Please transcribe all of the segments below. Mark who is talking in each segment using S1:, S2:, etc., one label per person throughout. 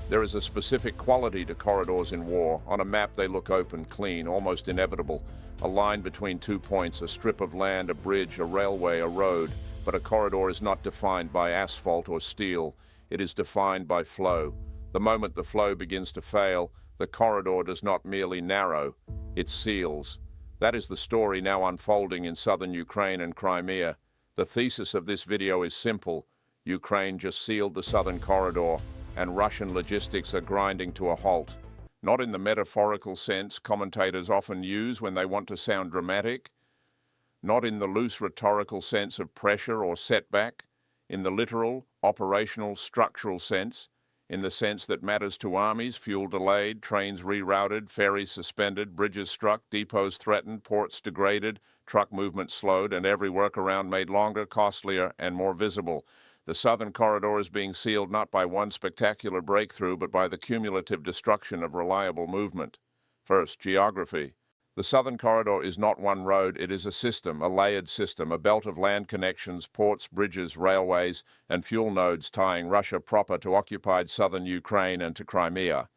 S1: There is a specific quality to corridors in war. On a map they look open, clean, almost inevitable. A line between 2 points, a strip of land, a bridge, a railway, a road. But a corridor is not defined by asphalt or steel. It is defined by flow. The moment the flow begins to fail, the corridor does not merely narrow, it seals. That is the story now unfolding in southern Ukraine and Crimea. The thesis of this video is simple. Ukraine just sealed the southern corridor, and Russian logistics are grinding to a halt. Not in the metaphorical sense commentators often use when they want to sound dramatic, not in the loose rhetorical sense of pressure or setback, in the literal, operational, structural sense, in the sense that matters to armies: fuel delayed, trains rerouted, ferries suspended, bridges struck, depots threatened, ports degraded, truck movement slowed, and every workaround made longer, costlier, and more visible. The southern corridor is being sealed not by one spectacular breakthrough, but by the cumulative destruction of reliable movement. First, geography. The southern corridor is not one road, it is a system, a layered system, a belt of land connections, ports, bridges, railways, and fuel nodes tying Russia proper to occupied southern Ukraine and to Crimea.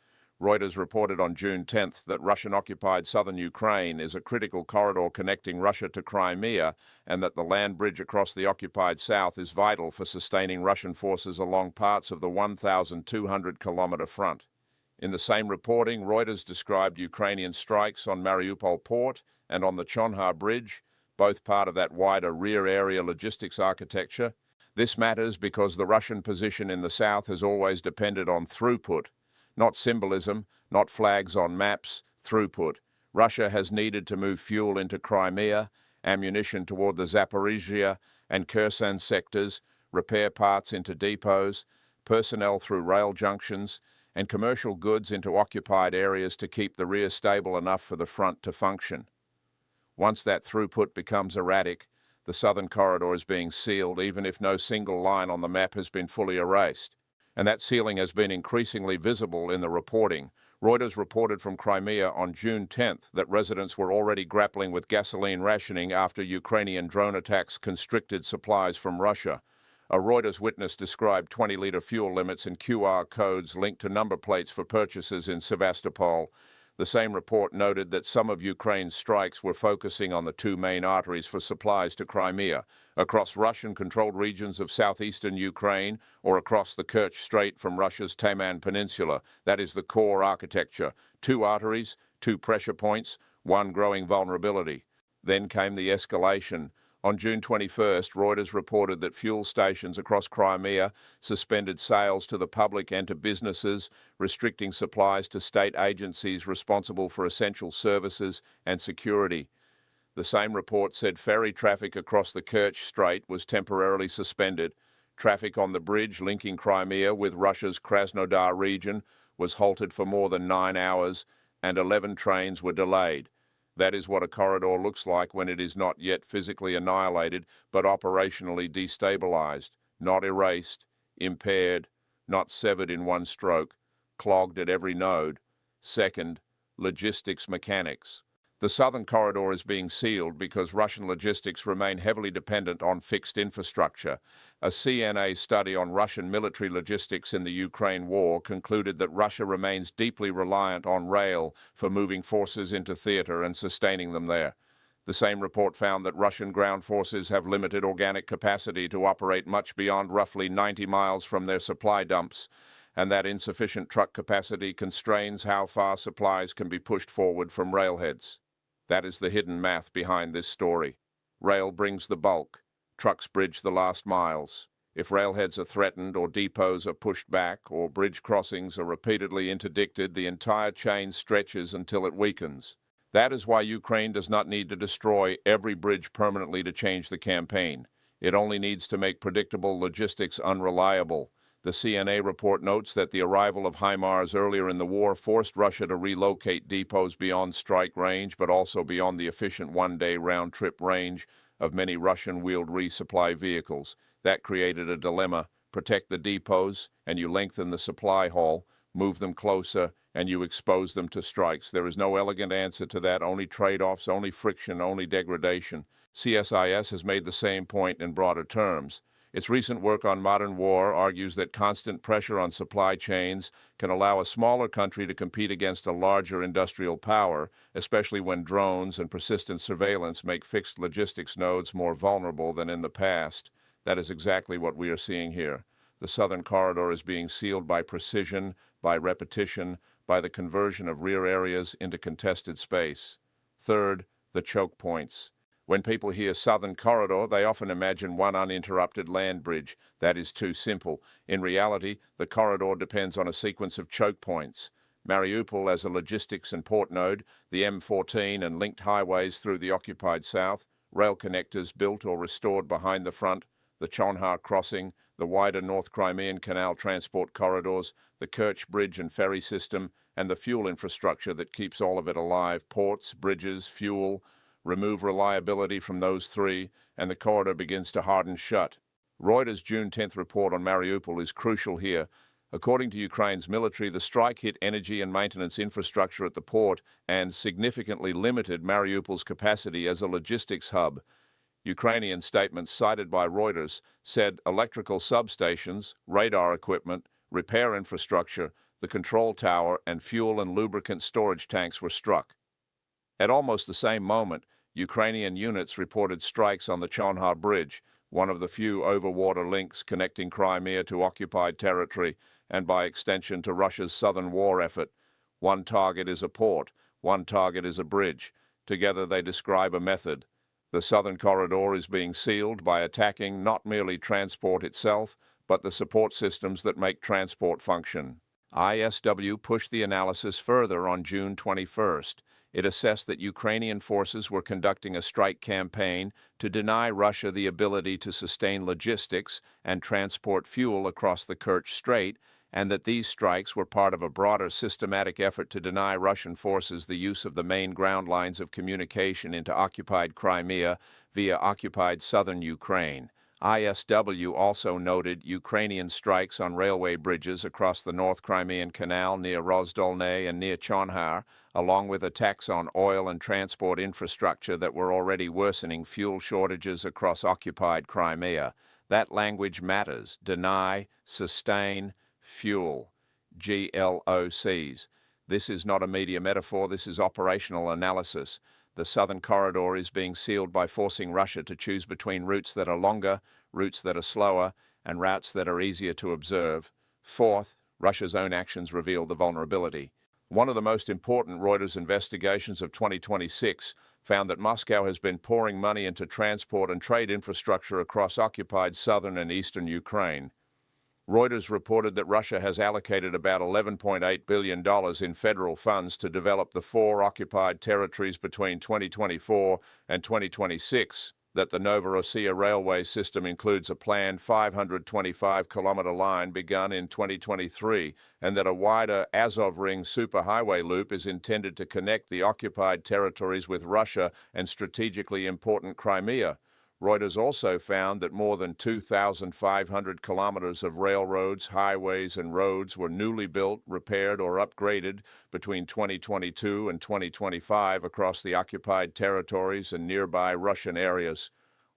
S1: Reuters reported on June 10th that Russian-occupied southern Ukraine is a critical corridor connecting Russia to Crimea, and that the land bridge across the occupied south is vital for sustaining Russian forces along parts of the 1,200-kilometer front. In the same reporting, Reuters described Ukrainian strikes on Mariupol port and on the Chonhar Bridge, both part of that wider rear-area logistics architecture. This matters because the Russian position in the south has always depended on throughput, not symbolism, not flags on maps, throughput. Russia has needed to move fuel into Crimea, ammunition toward the Zaporizhia and Kherson sectors, repair parts into depots, personnel through rail junctions, and commercial goods into occupied areas to keep the rear stable enough for the front to function. Once that throughput becomes erratic, the southern corridor is being sealed, even if no single line on the map has been fully erased. And that sealing has been increasingly visible in the reporting. Reuters reported from Crimea on June 10th that residents were already grappling with gasoline rationing after Ukrainian drone attacks constricted supplies from Russia. A Reuters witness described 20-liter fuel limits and QR codes linked to number plates for purchases in Sevastopol. The same report noted that some of Ukraine's strikes were focusing on the two main arteries for supplies to Crimea, across Russian-controlled regions of southeastern Ukraine, or across the Kerch Strait from Russia's Taman Peninsula. That is the core architecture. Two arteries, two pressure points, one growing vulnerability. Then came the escalation. On June 21st, Reuters reported that fuel stations across Crimea suspended sales to the public and to businesses, restricting supplies to state agencies responsible for essential services and security. The same report said ferry traffic across the Kerch Strait was temporarily suspended. Traffic on the bridge linking Crimea with Russia's Krasnodar region was halted for more than 9 hours, and 11 trains were delayed. That is what a corridor looks like when it is not yet physically annihilated, but operationally destabilized, not erased, impaired, not severed in one stroke, clogged at every node. Second, logistics mechanics. The southern corridor is being sealed because Russian logistics remain heavily dependent on fixed infrastructure. A CNA study on Russian military logistics in the Ukraine war concluded that Russia remains deeply reliant on rail for moving forces into theater and sustaining them there. The same report found that Russian ground forces have limited organic capacity to operate much beyond roughly 90 miles from their supply dumps, and that insufficient truck capacity constrains how far supplies can be pushed forward from railheads. That is the hidden math behind this story. Rail brings the bulk. Trucks bridge the last miles. If railheads are threatened, or depots are pushed back, or bridge crossings are repeatedly interdicted, the entire chain stretches until it weakens. That is why Ukraine does not need to destroy every bridge permanently to change the campaign. It only needs to make predictable logistics unreliable. The CNA report notes that the arrival of HIMARS earlier in the war forced Russia to relocate depots beyond strike range, but also beyond the efficient one-day round-trip range of many Russian-wheeled resupply vehicles. That created a dilemma. Protect the depots, and you lengthen the supply haul. Move them closer, and you expose them to strikes. There is no elegant answer to that, only trade-offs, only friction, only degradation. CSIS has made the same point in broader terms. Its recent work on modern war argues that constant pressure on supply chains can allow a smaller country to compete against a larger industrial power, especially when drones and persistent surveillance make fixed logistics nodes more vulnerable than in the past. That is exactly what we are seeing here. The southern corridor is being sealed by precision, by repetition, by the conversion of rear areas into contested space. Third, the choke points. When people hear Southern Corridor, they often imagine one uninterrupted land bridge. That is too simple. In reality, the corridor depends on a sequence of choke points. Mariupol as a logistics and port node, the M14 and linked highways through the occupied south, rail connectors built or restored behind the front, the Chonhar crossing, the wider North Crimean Canal transport corridors, the Kerch bridge and ferry system, and the fuel infrastructure that keeps all of it alive, ports, bridges, fuel. Remove reliability from those three, and the corridor begins to harden shut. Reuters' June 10th report on Mariupol is crucial here. According to Ukraine's military, the strike hit energy and maintenance infrastructure at the port and significantly limited Mariupol's capacity as a logistics hub. Ukrainian statements cited by Reuters said electrical substations, radar equipment, repair infrastructure, the control tower, and fuel and lubricant storage tanks were struck. At almost the same moment, Ukrainian units reported strikes on the Chonhar Bridge, one of the few overwater links connecting Crimea to occupied territory and by extension to Russia's southern war effort. One target is a port, one target is a bridge. Together they describe a method. The southern corridor is being sealed by attacking not merely transport itself, but the support systems that make transport function. ISW pushed the analysis further on June 21st. It assessed that Ukrainian forces were conducting a strike campaign to deny Russia the ability to sustain logistics and transport fuel across the Kerch Strait, and that these strikes were part of a broader systematic effort to deny Russian forces the use of the main ground lines of communication into occupied Crimea via occupied southern Ukraine. ISW also noted Ukrainian strikes on railway bridges across the North Crimean Canal near Rozdolny and near Chonhar, along with attacks on oil and transport infrastructure that were already worsening fuel shortages across occupied Crimea. That language matters. Deny, sustain, fuel. GLOCs. This is not a media metaphor, this is operational analysis. The southern corridor is being sealed by forcing Russia to choose between routes that are longer, routes that are slower, and routes that are easier to observe. Fourth, Russia's own actions reveal the vulnerability. One of the most important Reuters investigations of 2026 found that Moscow has been pouring money into transport and trade infrastructure across occupied southern and eastern Ukraine. Reuters reported that Russia has allocated about $11.8 billion in federal funds to develop the 4 occupied territories between 2024 and 2026, that the Novorossiya railway system includes a planned 525-kilometer line begun in 2023, and that a wider Azov Ring superhighway loop is intended to connect the occupied territories with Russia and strategically important Crimea. Reuters also found that more than 2,500 kilometers of railroads, highways, and roads were newly built, repaired, or upgraded between 2022 and 2025 across the occupied territories and nearby Russian areas.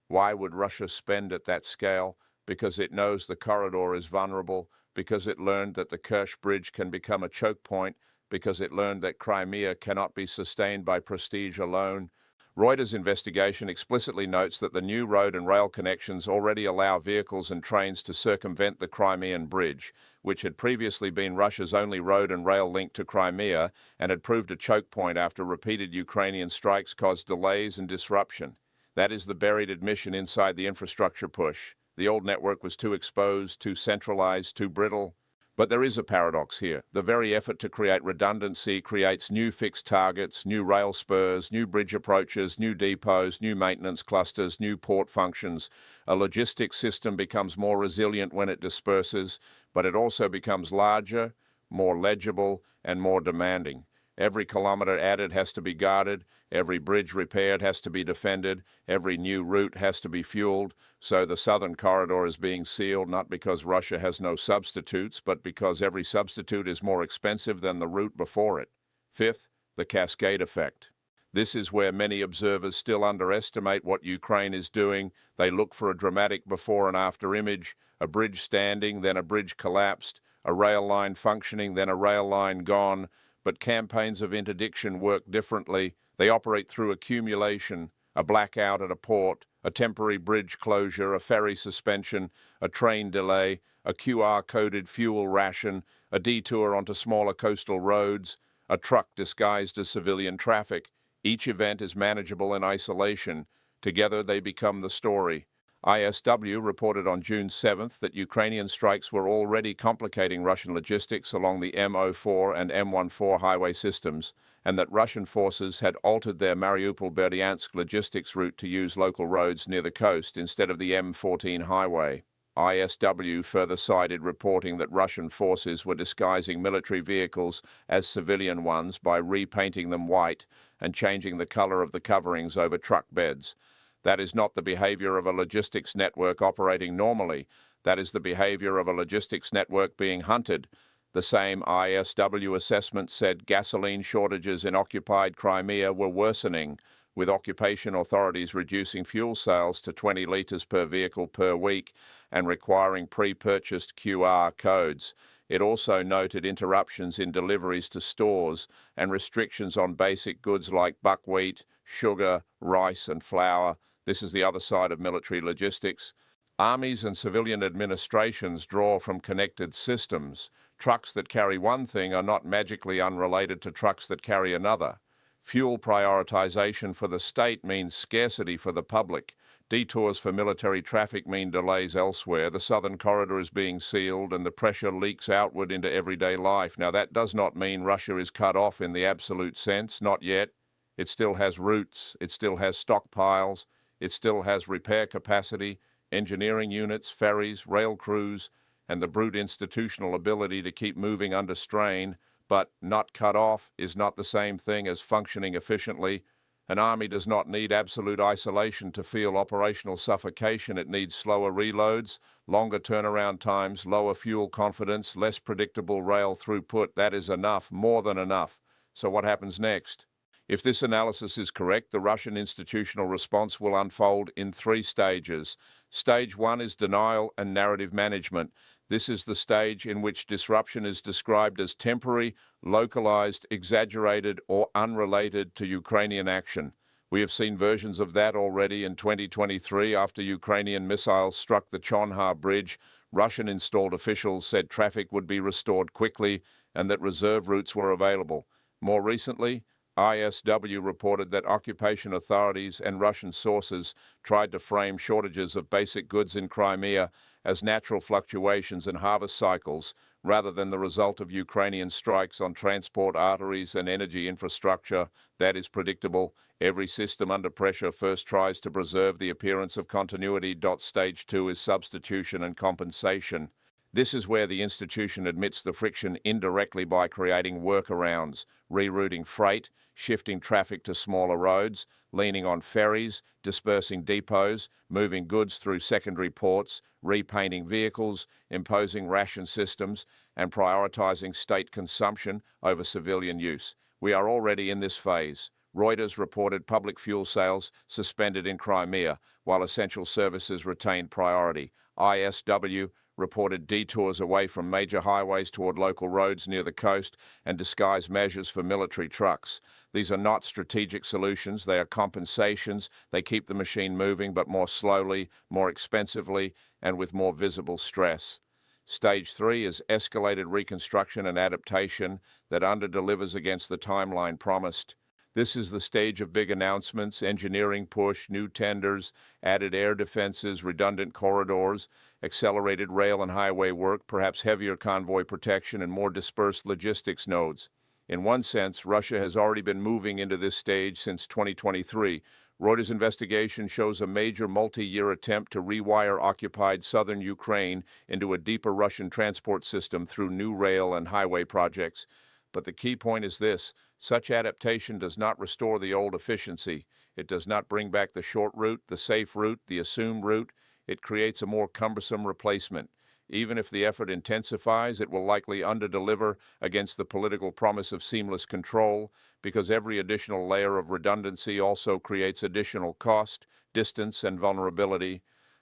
S1: Why would Russia spend at that scale? Because it knows the corridor is vulnerable, because it learned that the Kerch Bridge can become a choke point, because it learned that Crimea cannot be sustained by prestige alone. Reuters' investigation explicitly notes that the new road and rail connections already allow vehicles and trains to circumvent the Crimean Bridge, which had previously been Russia's only road and rail link to Crimea and had proved a choke point after repeated Ukrainian strikes caused delays and disruption. That is the buried admission inside the infrastructure push. The old network was too exposed, too centralized, too brittle. But there is a paradox here. The very effort to create redundancy creates new fixed targets, new rail spurs, new bridge approaches, new depots, new maintenance clusters, new port functions. A logistics system becomes more resilient when it disperses, but it also becomes larger, more legible, and more demanding. Every kilometer added has to be guarded, every bridge repaired has to be defended, every new route has to be fueled. So the southern corridor is being sealed not because Russia has no substitutes, but because every substitute is more expensive than the route before it. Fifth, the cascade effect. This is where many observers still underestimate what Ukraine is doing. They look for a dramatic before and after image, a bridge standing, then a bridge collapsed, a rail line functioning, then a rail line gone. But campaigns of interdiction work differently. They operate through accumulation, a blackout at a port, a temporary bridge closure, a ferry suspension, a train delay, a QR-coded fuel ration, a detour onto smaller coastal roads, a truck disguised as civilian traffic. Each event is manageable in isolation. Together they become the story. ISW reported on June 7th that Ukrainian strikes were already complicating Russian logistics along the M04 and M14 highway systems, and that Russian forces had altered their Mariupol-Berdyansk logistics route to use local roads near the coast instead of the M14 highway. ISW further cited reporting that Russian forces were disguising military vehicles as civilian ones by repainting them white and changing the color of the coverings over truck beds. That is not the behavior of a logistics network operating normally. That is the behavior of a logistics network being hunted. The same ISW assessment said gasoline shortages in occupied Crimea were worsening, with occupation authorities reducing fuel sales to 20 litres per vehicle per week and requiring pre-purchased QR codes. It also noted interruptions in deliveries to stores and restrictions on basic goods like buckwheat, sugar, rice and flour. This is the other side of military logistics. Armies and civilian administrations draw from connected systems. Trucks that carry one thing are not magically unrelated to trucks that carry another. Fuel prioritization for the state means scarcity for the public. Detours for military traffic mean delays elsewhere. The southern corridor is being sealed and the pressure leaks outward into everyday life. Now, that does not mean Russia is cut off in the absolute sense, not yet. It still has routes, it still has stockpiles, it still has repair capacity, engineering units, ferries, rail crews, and the brute institutional ability to keep moving under strain. But not cut off is not the same thing as functioning efficiently. An army does not need absolute isolation to feel operational suffocation. It needs slower reloads, longer turnaround times, lower fuel confidence, less predictable rail throughput. That is enough, more than enough. So what happens next? If this analysis is correct, the Russian institutional response will unfold in 3 stages. Stage 1 is denial and narrative management. This is the stage in which disruption is described as temporary, localized, exaggerated, or unrelated to Ukrainian action. We have seen versions of that already in 2023 after Ukrainian missiles struck the Chonhar Bridge. Russian-installed officials said traffic would be restored quickly and that reserve routes were available. More recently, ISW reported that occupation authorities and Russian sources tried to frame shortages of basic goods in Crimea as natural fluctuations in harvest cycles rather than the result of Ukrainian strikes on transport arteries and energy infrastructure. That is predictable. Every system under pressure first tries to preserve the appearance of continuity. Stage 2 is substitution and compensation. This is where the institution admits the friction indirectly by creating workarounds, rerouting freight, shifting traffic to smaller roads, leaning on ferries, dispersing depots, moving goods through secondary ports, repainting vehicles, imposing ration systems, and prioritizing state consumption over civilian use. We are already in this phase. Reuters reported public fuel sales suspended in Crimea, while essential services retained priority. ISW reported detours away from major highways toward local roads near the coast and disguised measures for military trucks. These are not strategic solutions, they are compensations. They keep the machine moving, but more slowly, more expensively, and with more visible stress. Stage 3 is escalated reconstruction and adaptation that underdelivers against the timeline promised. This is the stage of big announcements, engineering push, new tenders, added air defenses, redundant corridors, accelerated rail and highway work, perhaps heavier convoy protection, and more dispersed logistics nodes. In one sense, Russia has already been moving into this stage since 2023. Reuters' investigation shows a major multi-year attempt to rewire occupied southern Ukraine into a deeper Russian transport system through new rail and highway projects. But the key point is this: such adaptation does not restore the old efficiency. It does not bring back the short route, the safe route, the assumed route. It creates a more cumbersome replacement. Even if the effort intensifies, it will likely underdeliver against the political promise of seamless control, because every additional layer of redundancy also creates additional cost, distance, and vulnerability.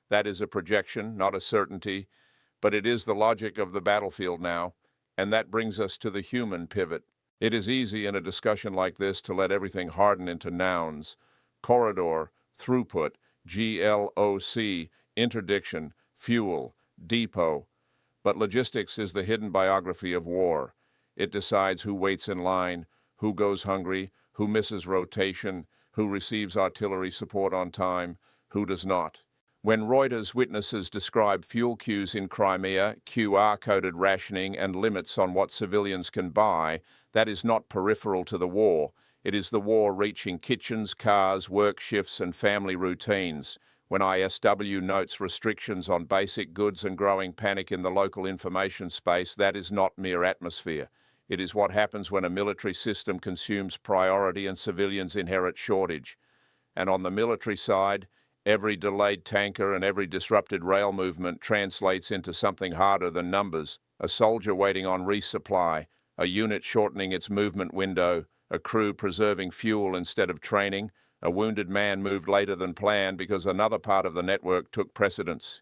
S1: That is a projection, not a certainty, but it is the logic of the battlefield now, and that brings us to the human pivot. It is easy in a discussion like this to let everything harden into nouns. Corridor, throughput, GLOC, interdiction, fuel, depot. But logistics is the hidden biography of war. It decides who waits in line, who goes hungry, who misses rotation, who receives artillery support on time, who does not. When Reuters witnesses describe fuel queues in Crimea, QR-coded rationing, and limits on what civilians can buy, that is not peripheral to the war. It is the war reaching kitchens, cars, work shifts, and family routines. When ISW notes restrictions on basic goods and growing panic in the local information space, that is not mere atmosphere. It is what happens when a military system consumes priority and civilians inherit shortage. And on the military side, every delayed tanker and every disrupted rail movement translates into something harder than numbers: a soldier waiting on resupply, a unit shortening its movement window, a crew preserving fuel instead of training, a wounded man moved later than planned because another part of the network took precedence.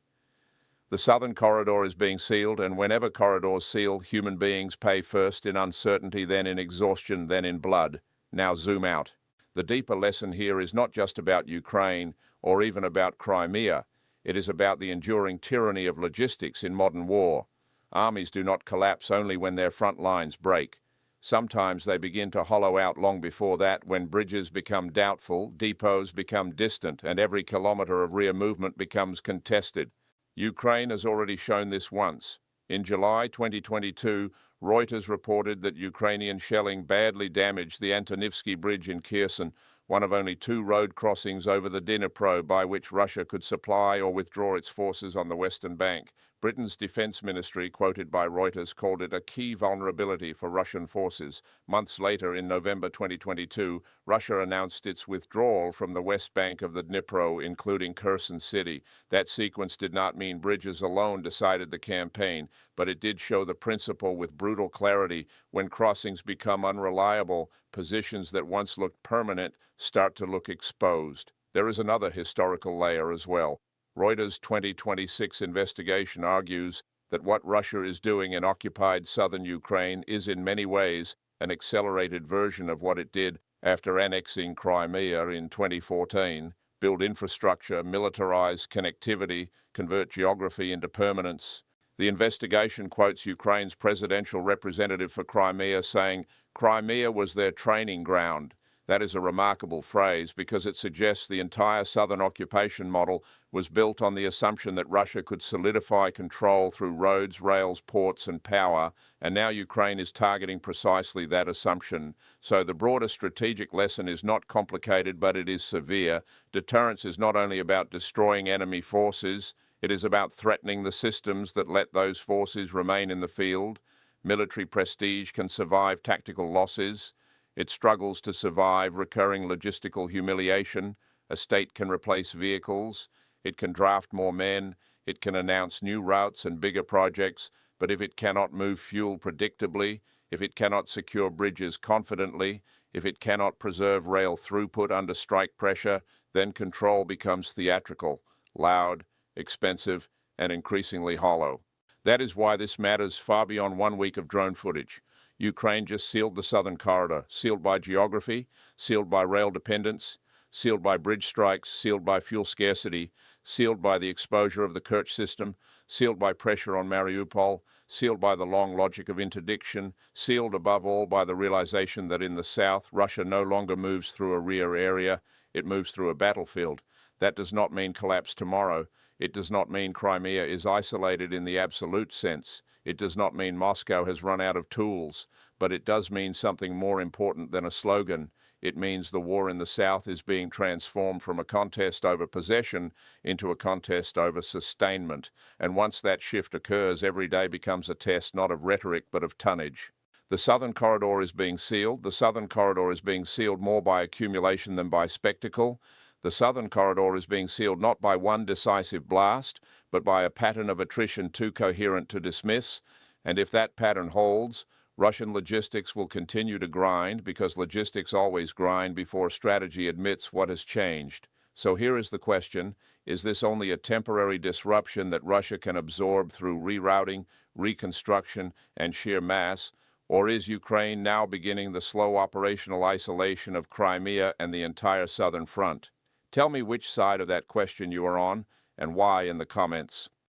S1: The southern corridor is being sealed, and whenever corridors seal, human beings pay first in uncertainty, then in exhaustion, then in blood. Now zoom out. The deeper lesson here is not just about Ukraine or even about Crimea. It is about the enduring tyranny of logistics in modern war. Armies do not collapse only when their front lines break. Sometimes they begin to hollow out long before that, when bridges become doubtful, depots become distant, and every kilometer of rear movement becomes contested. Ukraine has already shown this once. In July 2022, Reuters reported that Ukrainian shelling badly damaged the Antonivsky Bridge in Kherson, one of only two road crossings over the Dnipro by which Russia could supply or withdraw its forces on the western bank. Britain's defense ministry, quoted by Reuters, called it a key vulnerability for Russian forces. Months later, in November 2022, Russia announced its withdrawal from the west bank of the Dnipro, including Kherson City. That sequence did not mean bridges alone decided the campaign, but it did show the principle with brutal clarity. When crossings become unreliable, positions that once looked permanent start to look exposed. There is another historical layer as well. Reuters' 2026 investigation argues that what Russia is doing in occupied southern Ukraine is in many ways an accelerated version of what it did after annexing Crimea in 2014: build infrastructure, militarize connectivity, convert geography into permanence. The investigation quotes Ukraine's presidential representative for Crimea saying, "Crimea was their training ground." That is a remarkable phrase because it suggests the entire southern occupation model was built on the assumption that Russia could solidify control through roads, rails, ports, and power, and now Ukraine is targeting precisely that assumption. So the broader strategic lesson is not complicated, but it is severe. Deterrence is not only about destroying enemy forces, it is about threatening the systems that let those forces remain in the field. Military prestige can survive tactical losses. It struggles to survive recurring logistical humiliation. A state can replace vehicles. It can draft more men. It can announce new routes and bigger projects. But if it cannot move fuel predictably, if it cannot secure bridges confidently, if it cannot preserve rail throughput under strike pressure, then control becomes theatrical, loud, expensive, and increasingly hollow. That is why this matters far beyond 1 week of drone footage. Ukraine just sealed the southern corridor, sealed by geography, sealed by rail dependence, sealed by bridge strikes, sealed by fuel scarcity, sealed by the exposure of the Kerch system, sealed by pressure on Mariupol, sealed by the long logic of interdiction, sealed above all by the realization that in the south, Russia no longer moves through a rear area, it moves through a battlefield. That does not mean collapse tomorrow. It does not mean Crimea is isolated in the absolute sense. It does not mean Moscow has run out of tools, but it does mean something more important than a slogan. It means the war in the South is being transformed from a contest over possession into a contest over sustainment. And once that shift occurs, every day becomes a test not of rhetoric but of tonnage. The southern corridor is being sealed. The southern corridor is being sealed more by accumulation than by spectacle. The southern corridor is being sealed not by one decisive blast, but by a pattern of attrition too coherent to dismiss, and if that pattern holds, Russian logistics will continue to grind because logistics always grind before strategy admits what has changed. So here is the question: is this only a temporary disruption that Russia can absorb through rerouting, reconstruction, and sheer mass, or is Ukraine now beginning the slow operational isolation of Crimea and the entire southern front? Tell me which side of that question you are on and why in the comments.